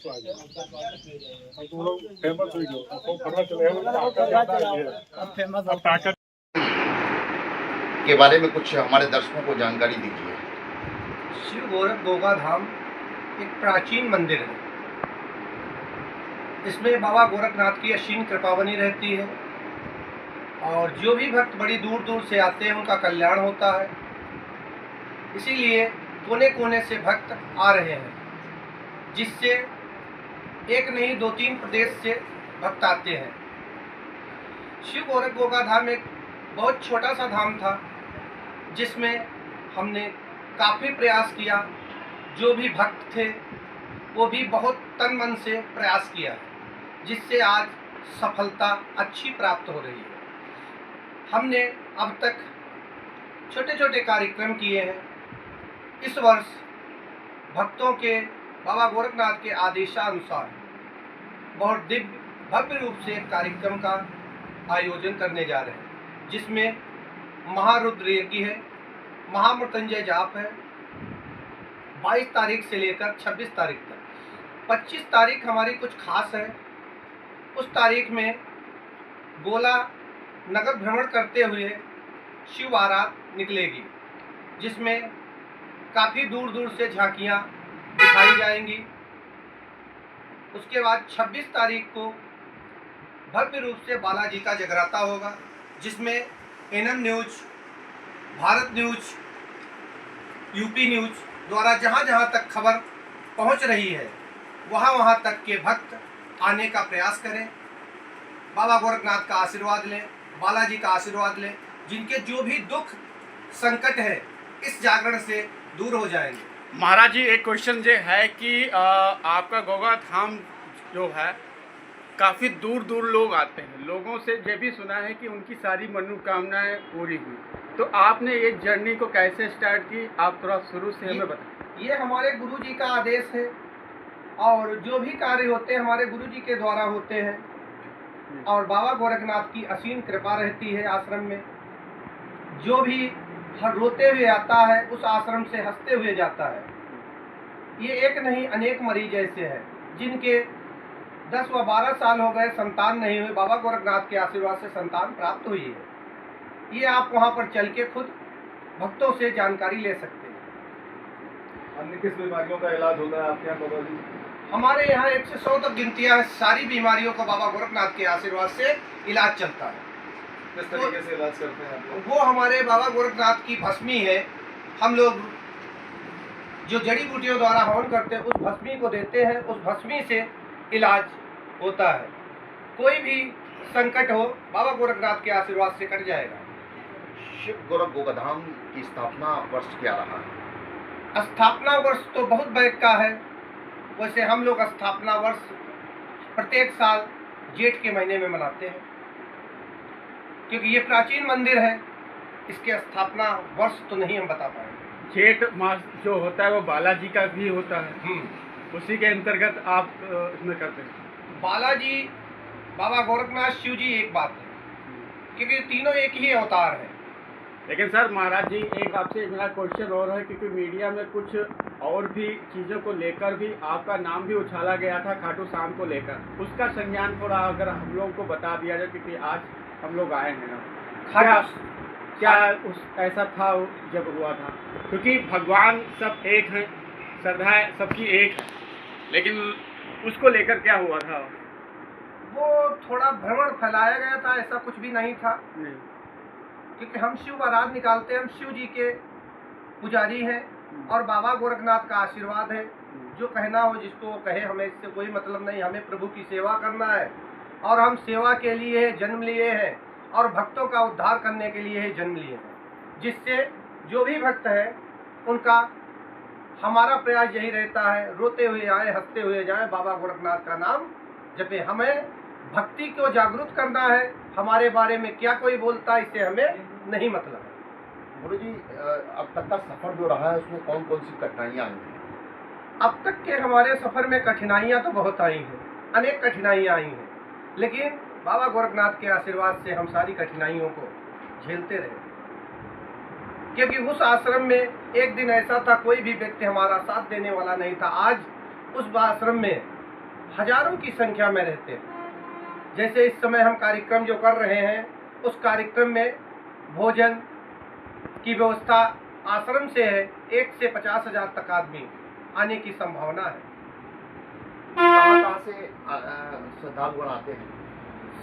तुम लोग फेमस हुई हो तो पता चलेगा ताकत के बारे में कुछ हमारे दर्शकों को जानकारी दीजिए। शिव गोरख गोगा धाम एक प्राचीन मंदिर है। इसमें बाबा गोरखनाथ की असीम कृपा बनी रहती है और जो भी भक्त बड़ी दूर दूर से आते हैं उनका कल्याण होता है। इसीलिए कोने कोने से भक्त आ रहे हैं, जिससे एक नहीं 2-3 प्रदेश से भक्त आते हैं। शिव गोरख गोगा धाम एक बहुत छोटा सा धाम था, जिसमें हमने काफ़ी प्रयास किया। जो भी भक्त थे वो भी बहुत तन मन से प्रयास किया, जिससे आज सफलता अच्छी प्राप्त हो रही है। हमने अब तक छोटे छोटे कार्यक्रम किए हैं। इस वर्ष भक्तों के बाबा गोरखनाथ के आदेशानुसार बहुत दिव्य भव्य रूप से एक कार्यक्रम का आयोजन करने जा रहे हैं, जिसमें महारुद्र यज्ञ है, महामृत्युंजय जाप है। 22 तारीख से लेकर 26 तारीख तक। 25 तारीख हमारी कुछ खास है। उस तारीख में गोला नगर भ्रमण करते हुए शिव बारात निकलेगी, जिसमें काफ़ी दूर दूर से झांकियाँ दिखाई जाएंगी। उसके बाद 26 तारीख को भव्य रूप से बालाजी का जगराता होगा, जिसमें NM news, Bharat news, UP news द्वारा जहाँ जहाँ तक खबर पहुँच रही है वहाँ वहाँ तक के भक्त आने का प्रयास करें, बाबा गोरखनाथ का आशीर्वाद लें, बालाजी का आशीर्वाद लें। जिनके जो भी दुख संकट है इस जागरण से दूर हो जाएंगे। महाराज जी, एक क्वेश्चन ये है कि आपका गोगा धाम जो है काफ़ी दूर दूर लोग आते हैं। लोगों से ये भी सुना है कि उनकी सारी मनोकामनाएं पूरी हुई। तो आपने ये जर्नी को कैसे स्टार्ट की, आप थोड़ा शुरू से हमें बताएं। ये हमारे गुरु जी का आदेश है और जो भी कार्य होते हैं हमारे गुरु जी के द्वारा होते हैं और बाबा गोरखनाथ की असीम कृपा रहती है। आश्रम में जो भी हर रोते हुए आता है उस आश्रम से हंसते हुए जाता है। ये एक नहीं अनेक मरीज ऐसे हैं जिनके 10 व 12 साल हो गए, संतान नहीं हुए। बाबा गोरखनाथ के आशीर्वाद से संतान प्राप्त हुई है। ये आप वहाँ पर चल के खुद भक्तों से जानकारी ले सकते हैं। अन्य किस बीमारियों का इलाज होता है आपके यहाँ बाबा जी? हमारे यहाँ 1 से 100 तक गिनतियाँ हैं। सारी बीमारियों को बाबा गोरखनाथ के आशीर्वाद से इलाज चलता है। किस तरीके से इलाज करते हैं आप लोग? वो हमारे बाबा गोरखनाथ की भस्मी है। हम लोग जो जड़ी बूटियों द्वारा हवन करते हैं उस भस्मी को देते हैं। उस भस्मी से इलाज होता है। कोई भी संकट हो बाबा गोरखनाथ के आशीर्वाद से कट जाएगा। शिव गोरख गोगा धाम की स्थापना वर्ष क्या रहा है? स्थापना वर्ष तो बहुत बैक का है। वैसे हम लोग स्थापना वर्ष प्रत्येक साल जेठ के महीने में मनाते हैं, क्योंकि ये प्राचीन मंदिर है। इसके स्थापना वर्ष तो नहीं हम बता पाएंगे। जेठ मास जो होता है वो बालाजी का भी होता है, उसी के अंतर्गत आप इसमें करते हैं। बालाजी, बाबा गोरखनाथ, शिव जी एक बात है, क्योंकि तीनों एक ही अवतार है। लेकिन सर महाराज जी, एक आपसे मेरा क्वेश्चन और है, क्योंकि मीडिया में कुछ और भी चीज़ों को लेकर भी आपका नाम भी उछाला गया था खाटू श्याम को लेकर। उसका संज्ञान थोड़ा अगर हम लोगों को बता दिया जाए, क्योंकि आज हम लोग आए हैं ना, क्या उस ऐसा था जब हुआ था? क्योंकि भगवान सब एक हैं, श्रद्धाएं सबकी एक है, लेकिन उसको लेकर क्या हुआ था? वो थोड़ा भ्रमण फैलाया गया था, ऐसा कुछ भी नहीं था। क्योंकि हम शिव बारात निकालते हैं, हम शिव जी के पुजारी हैं और बाबा गोरखनाथ का आशीर्वाद है। जो कहना हो जिसको वो कहे, हमें इससे कोई मतलब नहीं। हमें प्रभु की सेवा करना है और हम सेवा के लिए जन्म लिए हैं और भक्तों का उद्धार करने के लिए ही जन्म लिए हैं। जिससे जो भी भक्त है उनका हमारा प्रयास यही रहता है, रोते हुए आए, हंसते हुए जाए, बाबा गोरखनाथ का नाम जपे। हमें भक्ति को जागरूक करना है। हमारे बारे में क्या कोई बोलता है इससे हमें नहीं मतलब है। गुरु जी, अब तक का सफर जो रहा है उसमें कौन कौन सी कठिनाइयाँ आई हैं? अब तक के हमारे सफर में कठिनाइयाँ तो बहुत आई हैं, अनेक कठिनाइयाँ आई हैं, लेकिन बाबा गोरखनाथ के आशीर्वाद से हम सारी कठिनाइयों को झेलते रहे। क्योंकि उस आश्रम में एक दिन ऐसा था, कोई भी व्यक्ति हमारा साथ देने वाला नहीं था। आज उस आश्रम में हजारों की संख्या में रहते हैं। जैसे इस समय हम कार्यक्रम जो कर रहे हैं, उस कार्यक्रम में भोजन की व्यवस्था आश्रम से है। 1 से 50,000 तक आदमी आने की संभावना है। कहाँ से श्रद्धालुगण आते हैं?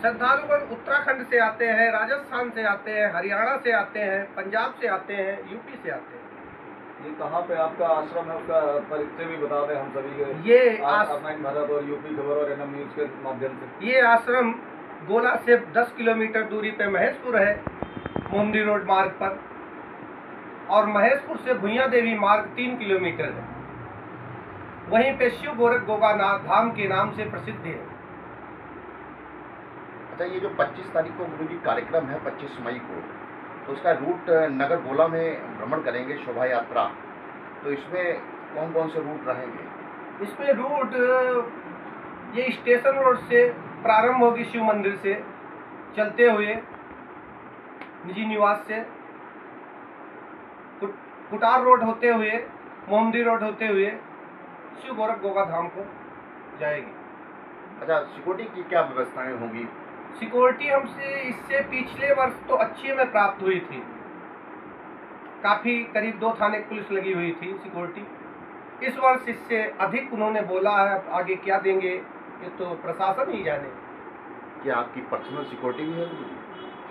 श्रद्धालुगण उत्तराखंड से आते हैं, राजस्थान से आते हैं, हरियाणा से आते हैं, पंजाब से आते हैं, यूपी से आते हैं। ये कहाँ पे आपका आश्रम है, उसका परिचय भी बता दें हम सभी के। ये ऑनलाइन भारत और यूपी खबर और एनएम न्यूज के माध्यम से। ये आश्रम गोला से 10 किलोमीटर दूरी पे महेशपुर है, मोमडी रोड मार्ग पर, और महेशपुर से भुइया देवी मार्ग 3 किलोमीटर है। वहीं पे शिव गोरख गोगानाथ धाम के नाम से प्रसिद्ध है। अच्छा, ये जो 25 तारीख को गुरु जी कार्यक्रम है, 25 मई को, तो उसका रूट नगर गोला में भ्रमण करेंगे, शोभा यात्रा, तो इसमें कौन कौन से रूट रहेंगे? इसमें रूट ये स्टेशन रोड से प्रारंभ होगी, शिव मंदिर से चलते हुए निजी निवास से कुटार रोड होते हुए, मोमडी रोड होते हुए शिव गोरख गोगा धाम को जाएगी। अच्छा, सिक्योरिटी की क्या व्यवस्थाएं होंगी? सिक्योरिटी हमसे इससे पिछले वर्ष तो अच्छी में प्राप्त हुई थी, काफ़ी करीब 2 थाने पुलिस लगी हुई थी सिक्योरिटी। इस वर्ष इससे अधिक उन्होंने बोला है, अब आगे क्या देंगे ये तो प्रशासन ही जाने। क्या आपकी पर्सनल सिक्योरिटी भी है?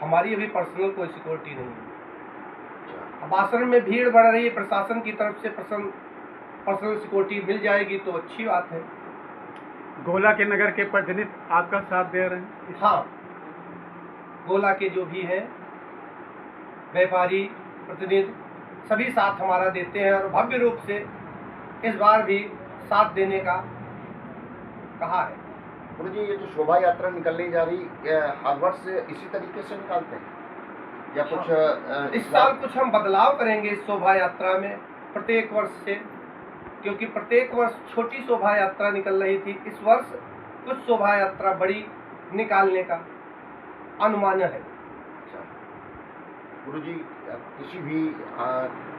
हमारी अभी पर्सनल कोई सिक्योरिटी नहीं है। अब आश्रम में भीड़ बढ़ रही है, प्रशासन की तरफ से पर्सनल सिक्योरिटी मिल जाएगी तो अच्छी बात है। गोला के नगर के प्रतिनिधि आपका साथ दे रहे हैं? हाँ, गोला के जो भी हैं व्यापारी प्रतिनिधि सभी साथ हमारा देते हैं, और भव्य रूप से इस बार भी साथ देने का कहा है। गुरु जी, ये जो शोभा यात्रा निकलने जा रही, हर वर्ष इसी तरीके से निकालते हैं या कुछ इस साल कुछ हम बदलाव करेंगे इस शोभा यात्रा में प्रत्येक वर्ष से, क्योंकि प्रत्येक वर्ष छोटी शोभा यात्रा निकल रही थी। इस वर्ष कुछ शोभा यात्रा बड़ी निकालने का अनुमान है। गुरु जी, किसी भी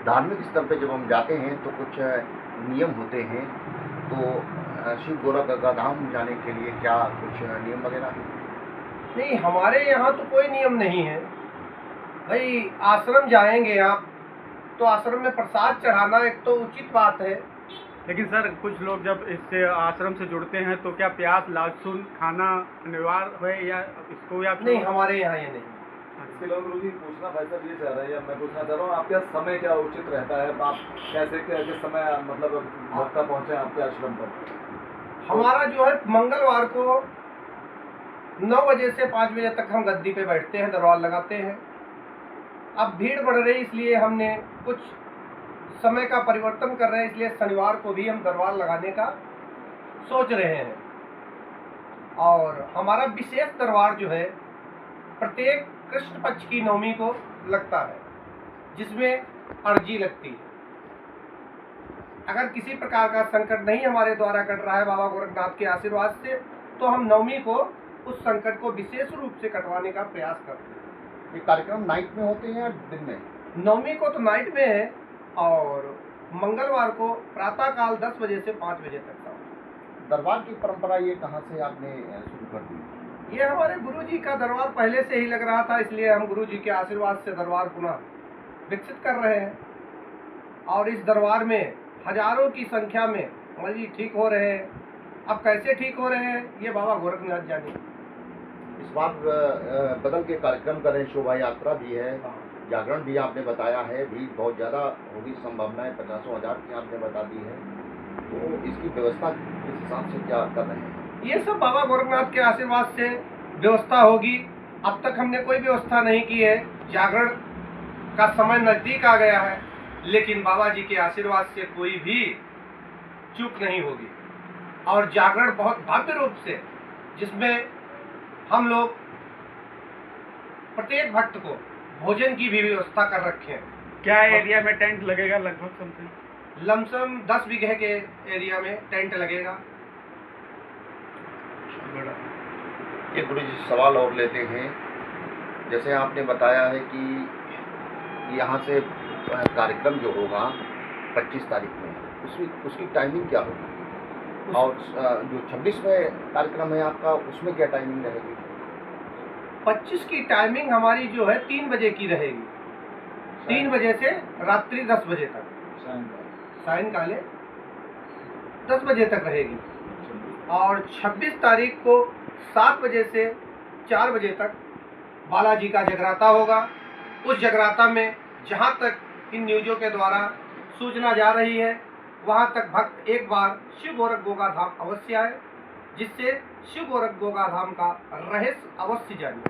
धार्मिक स्तर पे जब हम जाते हैं तो कुछ नियम होते हैं, तो शिव गोरख का धाम जाने के लिए क्या कुछ नियम वगैरह है? नहीं, हमारे यहाँ तो कोई नियम नहीं है भाई। आश्रम जाएंगे आप तो आश्रम में प्रसाद चढ़ाना एक तो उचित बात है। लेकिन सर, कुछ लोग जब इससे आश्रम से जुड़ते हैं तो क्या प्याज लहसुन खाना अनिवार्य है या इसको या नहीं, हमारे यहाँ ये नहीं। इसके अलावा गुरु जी पूछना भाई साहब ये चाह रहे हैं, या मैं पूछना चाह रहा हूँ, आपका समय क्या उचित रहता है? आप कैसे किस समय मतलब भक्ता पहुँचे आपके आश्रम पर? हमारा जो है मंगलवार को 9 बजे से 5 बजे तक हम गद्दी पे बैठते हैं, दरबार लगाते हैं। अब भीड़ बढ़ रही इसलिए हमने कुछ समय का परिवर्तन कर रहे हैं, इसलिए शनिवार को भी हम दरबार लगाने का सोच रहे हैं। और हमारा विशेष दरबार जो है प्रत्येक कृष्ण पक्ष की नवमी को लगता है, जिसमें अर्जी लगती है। अगर किसी प्रकार का संकट नहीं हमारे द्वारा कट रहा है बाबा गोरखनाथ के आशीर्वाद से, तो हम नवमी को उस संकट को विशेष रूप से कटवाने का प्रयास करते हैं। ये कार्यक्रम नाइट में होते हैं या दिन में? नवमी को तो नाइट में है, और मंगलवार को प्रातःकाल 10 बजे से 5 बजे तक का। दरबार की परंपरा ये कहाँ से आपने शुरू कर दी? ये हमारे गुरु जी का दरबार पहले से ही लग रहा था, इसलिए हम गुरु जी के आशीर्वाद से दरबार पुनः विकसित कर रहे हैं। और इस दरबार में हजारों की संख्या में मरीज ठीक हो रहे हैं। अब कैसे ठीक हो रहे हैं ये बाबा गोरखनाथ जाने। इस बार बदल के कार्यक्रम कर रहे हैं, शोभा यात्रा भी है, जागरण भी आपने बताया है, भीड़ बहुत ज़्यादा होगी, संभावनाएं 50,000 की आपने बता दी है, तो इसकी व्यवस्था किस हिसाब से क्या कर रहे हैं? ये सब बाबा गोरखनाथ के आशीर्वाद से व्यवस्था होगी। अब तक हमने कोई व्यवस्था नहीं की है, जागरण का समय नज़दीक आ गया है, लेकिन बाबा जी के आशीर्वाद से कोई भी चूक नहीं होगी। और जागरण बहुत भव्य रूप से, जिसमें हम लोग प्रत्येक भक्त को भोजन की भी व्यवस्था कर रखे हैं। क्या एरिया में टेंट लगेगा लगभग समथिंग? लमसम 10 बीघे के एरिया में टेंट लगेगा। ये गुरु जी सवाल और लेते हैं, जैसे आपने बताया है कि यहाँ से कार्यक्रम जो होगा 25 तारीख में, उसकी टाइमिंग क्या होगी? और जो 26वें कार्यक्रम है आपका, उसमें क्या टाइमिंग रहेगी? 25 की टाइमिंग हमारी जो है 3 बजे की रहेगी, 3 बजे से रात्रि 10 बजे तक, सायंकाले 10 बजे तक रहेगी। और 26 तारीख को 7 बजे से 4 बजे तक बालाजी का जगराता होगा। उस जगराता में जहाँ तक इन न्यूज़ों के द्वारा सूचना जा रही है, वहाँ तक भक्त एक बार शिव गोरख गोगा धाम अवश्य आए, जिससे शिव गोरख गोगा धाम का रहस्य अवश्य जाने।